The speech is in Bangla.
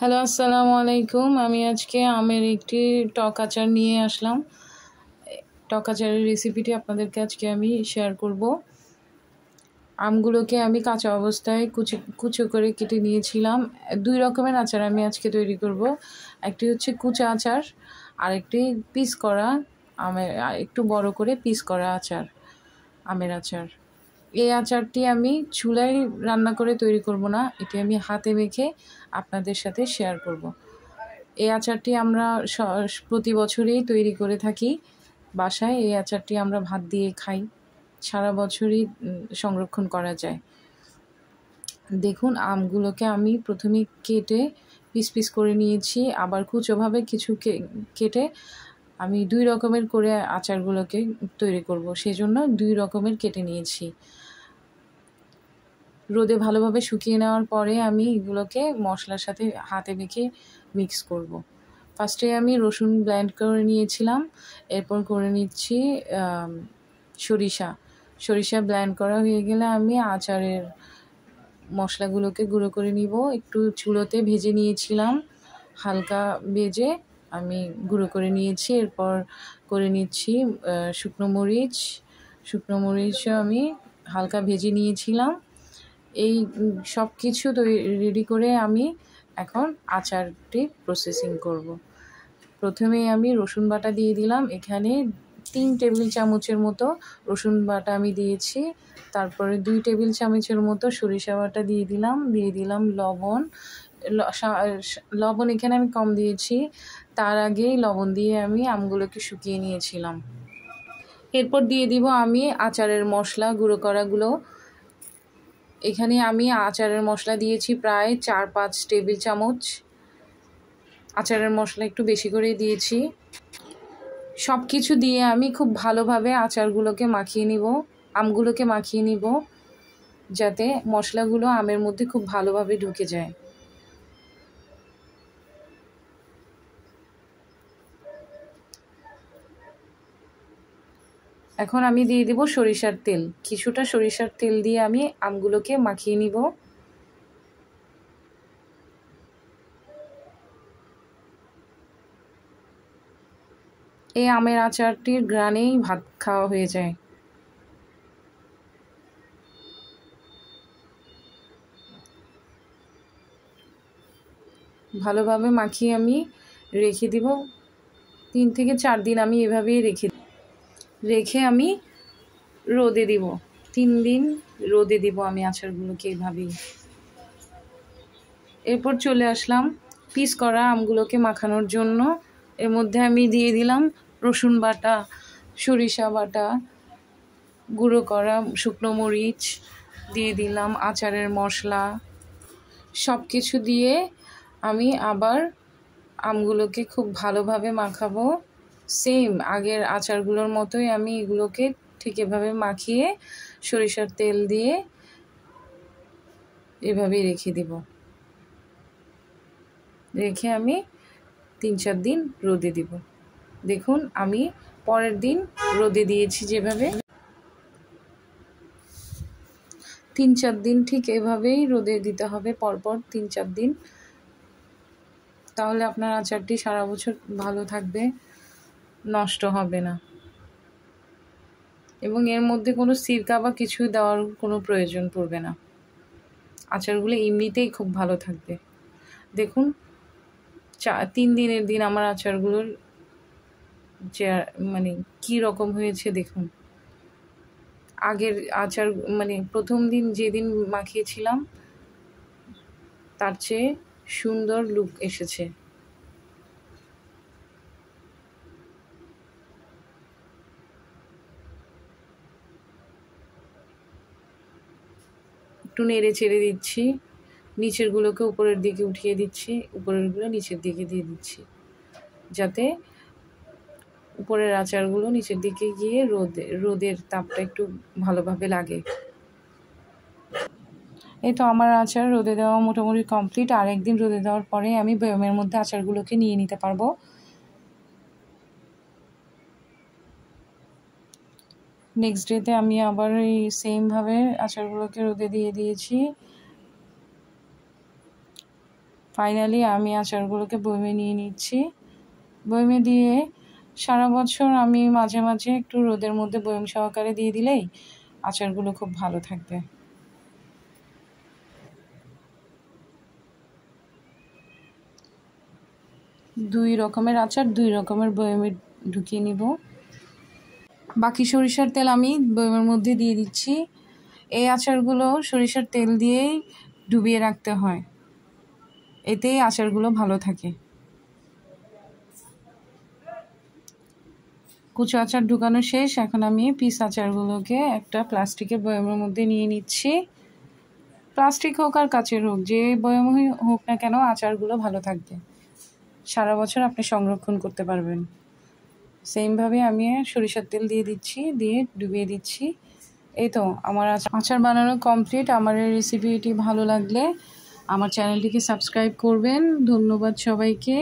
হ্যালো, আসসালামু আলাইকুম। আমি আজকে আমের একটি টক আচার নিয়ে আসলাম। টক আচারের রেসিপিটি আপনাদেরকে আজকে আমি শেয়ার করব। আমগুলোকে আমি কাঁচা অবস্থায় কুচো করে কেটে নিয়েছিলাম। 2 রকমের আচার আমি আজকে তৈরি করব। একটি হচ্ছে কুচা আচার, আরেকটি পিস করা আমের, একটু বড় করে পিস করা আচার, আমের আচার। এই আচারটি আমি চুলায় রান্না করে তৈরি করব না, এটি আমি হাতে মেখে আপনাদের সাথে শেয়ার করব। এই আচারটি আমরা প্রতি বছরেই তৈরি করে থাকি বাসায়। এই আচারটি আমরা ভাত দিয়ে খাই, সারা বছরই সংরক্ষণ করা যায়। দেখুন, আমগুলোকে আমি প্রথমে কেটে পিস পিস করে নিয়েছি, আবার কুচোভাবে কিছু কেটে আমি 2 রকমের করে আচারগুলোকে তৈরি করব, সেজন্য 2 রকমের কেটে নিয়েছি। রোদে ভালোভাবে শুকিয়ে নেওয়ার পরে আমি এগুলোকে মশলার সাথে হাতে মেখে মিক্স করব। ফার্স্টে আমি রসুন ব্লেন্ড করে নিয়েছিলাম, এরপর করে নিচ্ছি সরিষা ব্লেন্ড করা হয়ে গেলে আমি আচারের মশলাগুলোকে গুঁড়ো করে নিব। একটু চুলোতে ভেজে নিয়েছিলাম, হালকা ভেজে আমি গুঁড়ো করে নিয়েছি। এরপর করে নিচ্ছি শুকনো মরিচও আমি হালকা ভেজে নিয়েছিলাম। এই সব কিছু রেডি করে আমি এখন আচারটি প্রসেসিং করব। প্রথমেই আমি রসুন বাটা দিয়ে দিলাম, এখানে 3 টেবিল চামচের মতো রসুন বাটা আমি দিয়েছি। তারপরে 2 টেবিল চামচের মতো সরিষা বাটা দিয়ে দিলাম লবণ এখানে আমি কম দিয়েছি, তার আগেই লবণ দিয়ে আমি আমগুলোকে শুকিয়ে নিয়েছিলাম। এরপর দিয়ে দিব আমি আচারের মশলা গুঁড়ো করাগুলো। এখানে আমি আচারের মশলা দিয়েছি প্রায় 4-5 টেবিল চামচ। আচারের মশলা একটু বেশি করেই দিয়েছি। সব কিছু দিয়ে আমি খুব ভালোভাবে আমগুলোকে মাখিয়ে নিব, যাতে মশলাগুলো আমের মধ্যে খুব ভালোভাবে ঢুকে যায়। এখন আমি দিয়ে দিব সরিষার তেল। কিছুটা সরিষার তেল দিয়ে আমি আমগুলোকে মাখিয়ে নিব। এই আমের আচারটির ঘ্রাণেই ভাত খাওয়া হয়ে যায়। ভালোভাবে মাখিয়ে আমি রেখে দিব। 3 থেকে 4 দিন আমি এভাবেই রেখে আমি রোদে দিব। 3 দিন রোদে দিব আমি আচারগুলোকে এভাবেই। এরপর চলে আসলাম পিস করা আমগুলোকে মাখানোর জন্য। এর মধ্যে আমি দিয়ে দিলাম রসুন বাটা, সরিষা বাটা, গুঁড়ো করা শুকনো মরিচ, দিয়ে দিলাম আচারের মশলা। সব কিছু দিয়ে আমি আবার আমগুলোকে খুব ভালোভাবে মাখাবো। সেম আগের আচারগুলোর মতোই আমি এগুলোকে ঠিক এভাবে মাখিয়ে সরিষার তেল দিয়ে এভাবেই রেখে দিব। রেখে আমি 3-4 দিন রোদে দিব। দেখুন, আমি পরের দিন রোদে দিয়েছি যেভাবে, 3-4 দিন ঠিক এভাবেই রোদে দিতে হবে, পরপর 3-4 দিন। তাহলে আপনার আচারটি সারা বছর ভালো থাকবে, নষ্ট হবে না। এবং এর মধ্যে কোনো সিরকা বা কিছু দেওয়ার কোনো প্রয়োজন পড়বে না। আচারগুলো এমনিতেই খুব ভালো থাকবে। দেখুন, 3 দিনের দিন আমার আচারগুলোর যে কী রকম হয়েছে দেখুন। আগের আচার প্রথম দিন যেদিন মাখিয়েছিলাম তার চেয়ে সুন্দর লুক এসেছে। একটু নেড়ে চেড়ে দিচ্ছি, নিচেরগুলোকে উপরের দিকে উঠিয়ে দিচ্ছি, উপরেরগুলো নিচের দিকে দিয়ে দিচ্ছি, যাতে উপরের আচারগুলো নিচের দিকে গিয়ে রোদের তাপটা একটু ভালোভাবে লাগে। এই তো আমার আচার রোদে দেওয়া মোটামুটি কমপ্লিট। আর একদিন রোদে দেওয়ার পরে আমি বয়মের মধ্যে আচারগুলোকে নিয়ে নিতে পারবো। নেক্সট ডেতে আমি আবার এই সেমভাবে আচারগুলোকে রোদে দিয়ে দিয়েছি। ফাইনালি আমি আচারগুলোকে বয়মে নিয়ে নিচ্ছি। বয়মে দিয়ে সারা বছর আমি মাঝে মাঝে একটু রোদের মধ্যে বয়ম সহকারে দিয়ে দিলেই আচারগুলো খুব ভালো থাকবে। দুই রকমের আচার দুই রকমের বয়মে ঢুকিয়ে নিব। বাকি সরিষার তেল আমি বয়মের মধ্যে দিয়ে দিচ্ছি। এই আচারগুলো সরিষার তেল দিয়েই ডুবিয়ে রাখতে হয়, এতেই আচারগুলো ভালো থাকে। কুচো আচার ঢুকানো শেষ। এখন আমি পিস আচারগুলোকে একটা প্লাস্টিকের বয়মের মধ্যে নিয়ে নিচ্ছি। প্লাস্টিক হোক আর কাচের হোক, যে বয়মই হোক না কেন আচারগুলো ভালো থাকবে, সারা বছর আপনি সংরক্ষণ করতে পারবেন। সেমভাবে আমি সরিষার তেল দিয়ে দিচ্ছি, দিয়ে ডুবিয়ে দিচ্ছি। এই তো আমার আচার বানানো কমপ্লিট। আমার এই রেসিপিটি ভালো লাগলে আমার চ্যানেলটিকে সাবস্ক্রাইব করবেন। ধন্যবাদ সবাইকে।